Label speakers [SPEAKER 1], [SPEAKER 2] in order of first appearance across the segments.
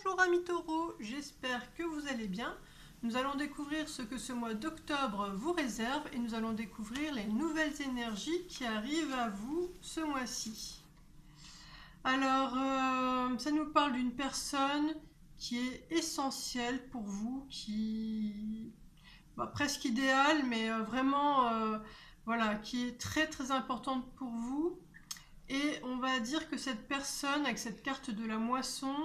[SPEAKER 1] Bonjour amis taureaux, j'espère que vous allez bien. Nous allons découvrir ce que ce mois d'octobre vous réserve et nous allons découvrir les nouvelles énergies qui arrivent à vous ce mois-ci. Alors, ça nous parle d'une personne qui est essentielle pour vous, qui presque idéale, mais vraiment, voilà, qui est très très importante pour vous. Et on va dire que cette personne, avec cette carte de la moisson,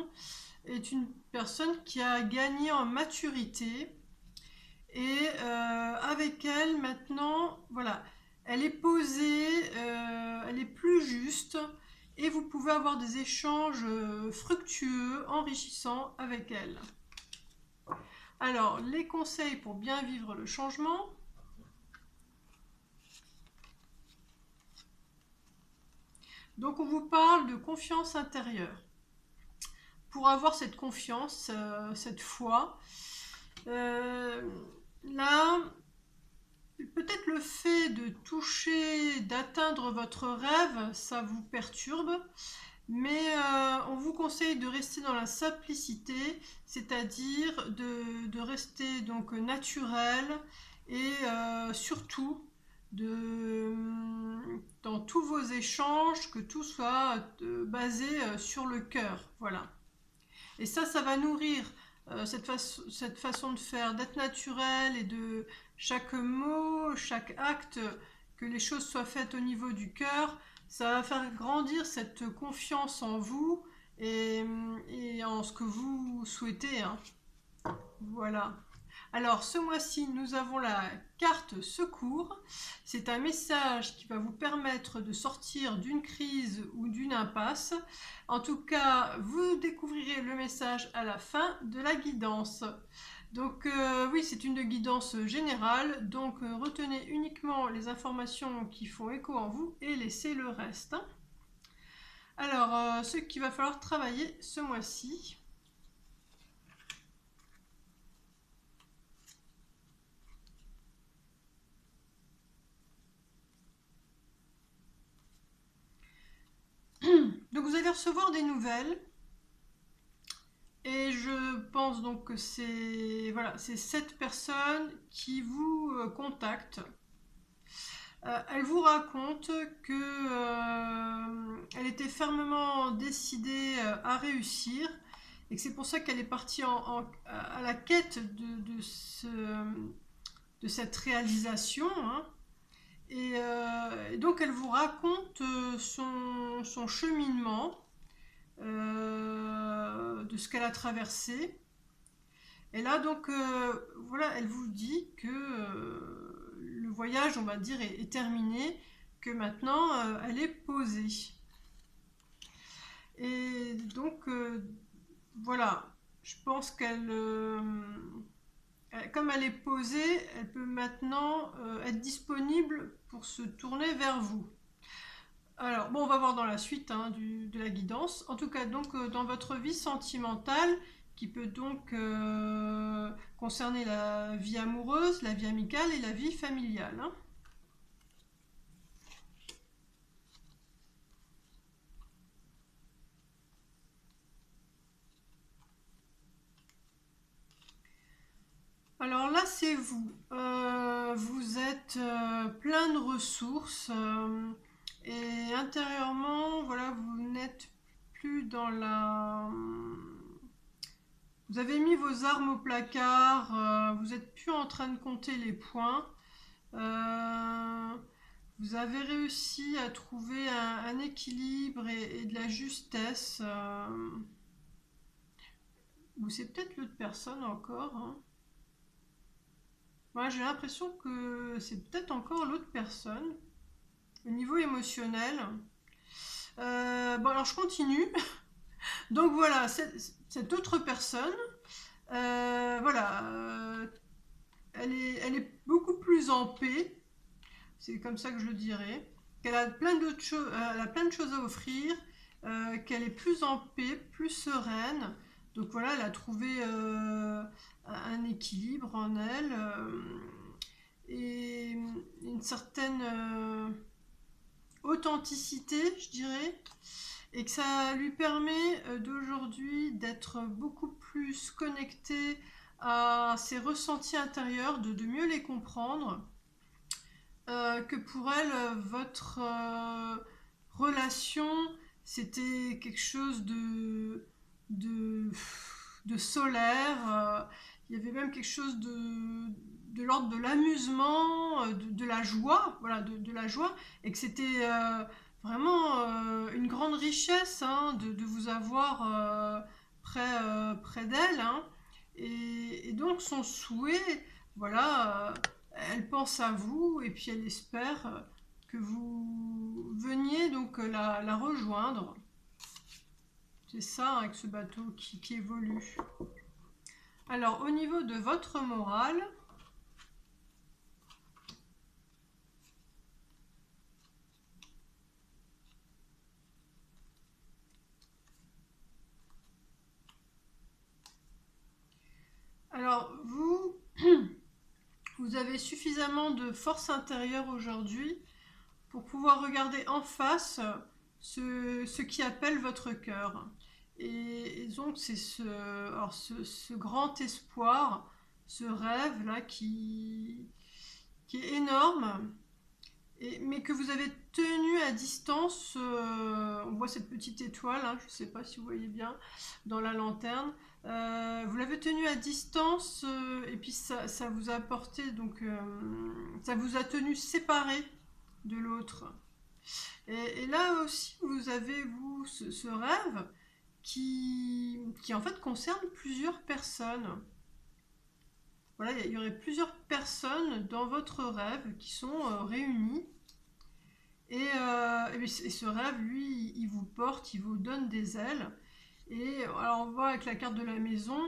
[SPEAKER 1] est une personne qui a gagné en maturité et avec elle maintenant, voilà, elle est posée, elle est plus juste et vous pouvez avoir des échanges fructueux, enrichissants avec elle. Alors, les conseils pour bien vivre le changement. Donc, on vous parle de confiance intérieure. Pour avoir cette confiance, cette foi, là, peut-être le fait de toucher, d'atteindre votre rêve, ça vous perturbe, mais on vous conseille de rester dans la simplicité, c'est-à-dire de rester donc naturel et surtout dans tous vos échanges, que tout soit basé sur le cœur. Voilà. Et ça va nourrir cette façon de faire, d'être naturel et de chaque mot, chaque acte, que les choses soient faites au niveau du cœur. Ça va faire grandir cette confiance en vous et en ce que vous souhaitez, hein. Voilà. Alors, ce mois-ci, nous avons la carte secours. C'est un message qui va vous permettre de sortir d'une crise ou d'une impasse. En tout cas, vous découvrirez le message à la fin de la guidance. Donc, oui, c'est une guidance générale. Donc, retenez uniquement les informations qui font écho en vous et laissez le reste. Alors, ce qu'il va falloir travailler ce mois-ci. Donc vous allez recevoir des nouvelles et je pense donc que c'est voilà, c'est cette personne qui vous contacte. Elle vous raconte que elle était fermement décidée à réussir et que c'est pour ça qu'elle est partie à la quête de cette réalisation, hein. Et donc elle vous raconte son cheminement, de ce qu'elle a traversé. Et là donc voilà, elle vous dit que le voyage, on va dire, est terminé, que maintenant elle est posée. Et donc voilà, je pense qu'elle comme elle est posée, elle peut maintenant être disponible pour se tourner vers vous. Alors, bon, on va voir dans la suite, hein, de la guidance. En tout cas, donc, dans votre vie sentimentale, qui peut donc concerner la vie amoureuse, la vie amicale et la vie familiale, hein. Alors là, c'est vous. Vous êtes plein de ressources et intérieurement, voilà, vous n'êtes plus dans la... Vous avez mis vos armes au placard, vous n'êtes plus en train de compter les points. Euh, Vous avez réussi à trouver un équilibre et de la justesse. Ou c'est peut-être l'autre personne encore, hein. Moi, j'ai l'impression que c'est peut-être encore l'autre personne, au niveau émotionnel. Bon, alors je continue. Donc voilà, cette autre personne, voilà, elle est beaucoup plus en paix, c'est comme ça que je le dirais, qu'elle a plein d'autres choses, elle a plein de choses à offrir, qu'elle est plus en paix, plus sereine. Donc voilà, elle a trouvé un équilibre en elle et une certaine authenticité, je dirais. et que ça lui permet d'aujourd'hui d'être beaucoup plus connecté à ses ressentis intérieurs, de mieux les comprendre, que pour elle, votre relation, c'était quelque chose de, de solaire. Il y avait même quelque chose de l'ordre de l'amusement, de la joie, voilà, de la joie, et que c'était vraiment une grande richesse, hein, de vous avoir près d'elle, hein. Et donc son souhait, voilà, elle pense à vous et puis elle espère que vous veniez donc la rejoindre. C'est ça avec ce bateau qui évolue. Alors au niveau de votre morale, alors vous avez suffisamment de force intérieure aujourd'hui pour pouvoir regarder en face ce qui appelle votre cœur. Et donc c'est ce grand espoir, ce rêve là qui est énorme, mais que vous avez tenu à distance. On voit cette petite étoile, hein, je ne sais pas si vous voyez bien dans la lanterne. Vous l'avez tenu à distance, et puis ça vous a apporté, donc ça vous a tenu séparés de l'autre. Et là aussi, vous avez, vous, ce rêve qui en fait concerne plusieurs personnes. Voilà, il y aurait plusieurs personnes dans votre rêve qui sont réunies. Et ce rêve, lui, il vous porte, il vous donne des ailes. Et alors on voit avec la carte de la maison,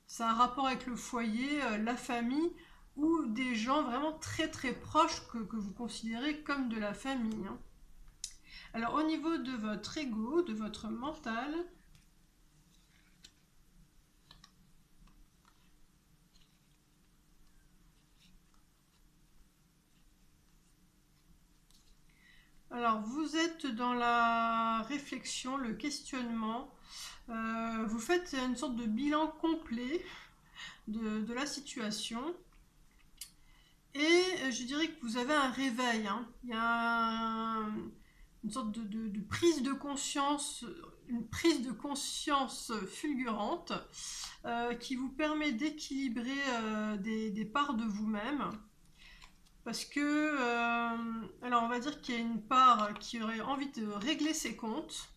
[SPEAKER 1] ça a un rapport avec le foyer, la famille, ou des gens vraiment très très proches que vous considérez comme de la famille, hein. Alors au niveau de votre ego, de votre mental, alors vous êtes dans la réflexion, le questionnement, vous faites une sorte de bilan complet de la situation. Et je dirais que vous avez un réveil, hein. Il y a une sorte de prise de conscience, une prise de conscience fulgurante qui vous permet d'équilibrer des parts de vous-même. Parce que, alors on va dire qu'il y a une part qui aurait envie de régler ses comptes,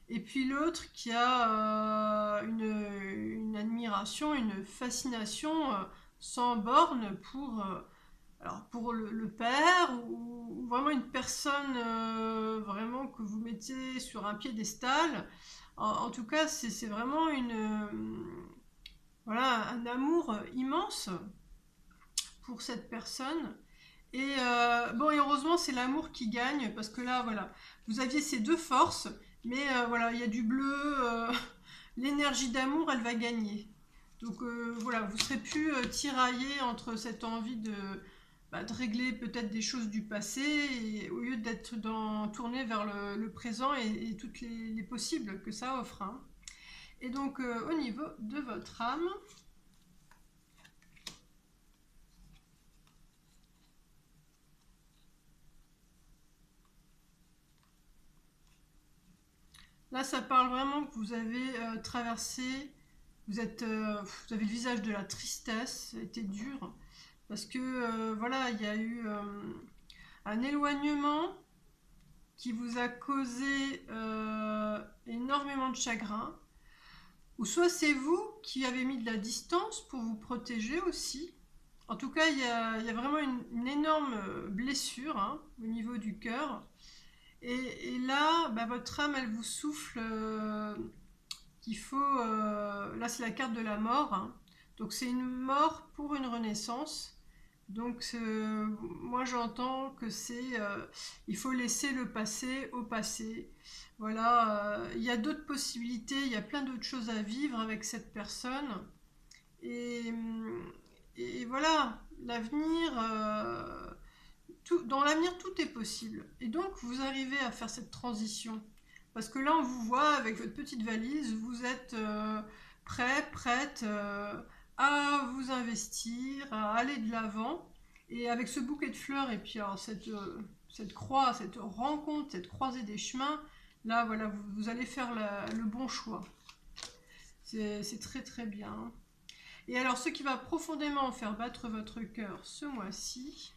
[SPEAKER 1] et puis l'autre qui a une admiration, une fascination sans borne pour le père, ou vraiment une personne vraiment que vous mettez sur un piédestal. En tout cas, c'est vraiment voilà, un amour immense pour cette personne. Et bon, et heureusement, c'est l'amour qui gagne, parce que là, voilà, vous aviez ces deux forces, mais voilà, il y a du bleu, l'énergie d'amour, elle va gagner. Donc voilà, vous serez plus tiraillé entre cette envie de régler peut-être des choses du passé, et, au lieu d'être tourné vers le présent et toutes les possibles que ça offre, hein. Et donc au niveau de votre âme, là ça parle vraiment que vous avez traversé, vous avez le visage de la tristesse, ça a été dur, parce que voilà, il y a eu un éloignement qui vous a causé énormément de chagrin, ou soit c'est vous qui avez mis de la distance pour vous protéger aussi. En tout cas, il y a vraiment une énorme blessure, hein, au niveau du cœur. Et là, bah, votre âme, elle vous souffle qu'il faut... là, c'est la carte de la mort, hein. Donc c'est une mort pour une renaissance. Donc moi j'entends que il faut laisser le passé au passé. Voilà, il y a d'autres possibilités, il y a plein d'autres choses à vivre avec cette personne. Et, et voilà, l'avenir, dans l'avenir tout est possible. Et donc vous arrivez à faire cette transition. Parce que là, on vous voit avec votre petite valise, vous êtes prêt, prête à vous investir, à aller de l'avant. Et avec ce bouquet de fleurs et puis alors, cette croix, cette rencontre, cette croisée des chemins, là, voilà, vous allez faire le bon choix. C'est très très bien. Et alors, ce qui va profondément faire battre votre cœur ce mois-ci,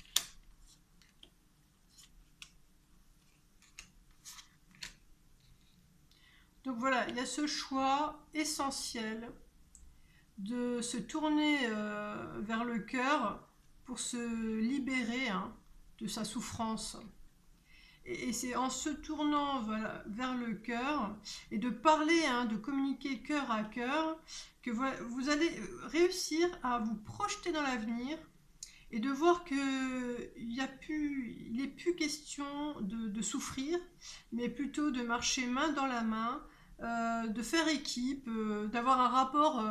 [SPEAKER 1] donc voilà, il y a ce choix essentiel de se tourner vers le cœur pour se libérer de sa souffrance. Et c'est en se tournant voilà, vers le cœur et de parler, de communiquer cœur à cœur, que vous allez réussir à vous projeter dans l'avenir et de voir qu'il n'est plus question de souffrir, mais plutôt de marcher main dans la main, de faire équipe, d'avoir un rapport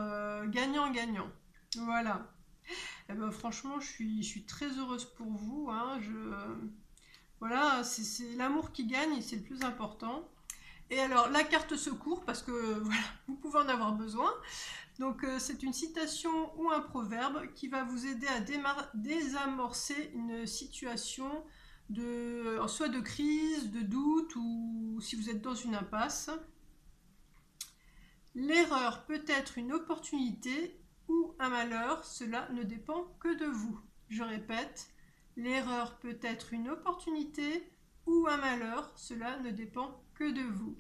[SPEAKER 1] gagnant-gagnant. Voilà. Et ben, franchement, je suis très heureuse pour vous. Voilà, c'est l'amour qui gagne et c'est le plus important. Et alors, la carte secours, parce que voilà, vous pouvez en avoir besoin. Donc, c'est une citation ou un proverbe qui va vous aider à désamorcer une situation soit de crise, de doute ou si vous êtes dans une impasse. L'erreur peut être une opportunité ou un malheur, cela ne dépend que de vous. Je répète, l'erreur peut être une opportunité ou un malheur, cela ne dépend que de vous.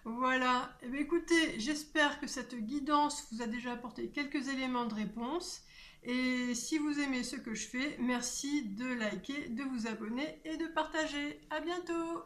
[SPEAKER 1] Voilà, eh bien, écoutez, j'espère que cette guidance vous a déjà apporté quelques éléments de réponse. Et si vous aimez ce que je fais, merci de liker, de vous abonner et de partager. À bientôt!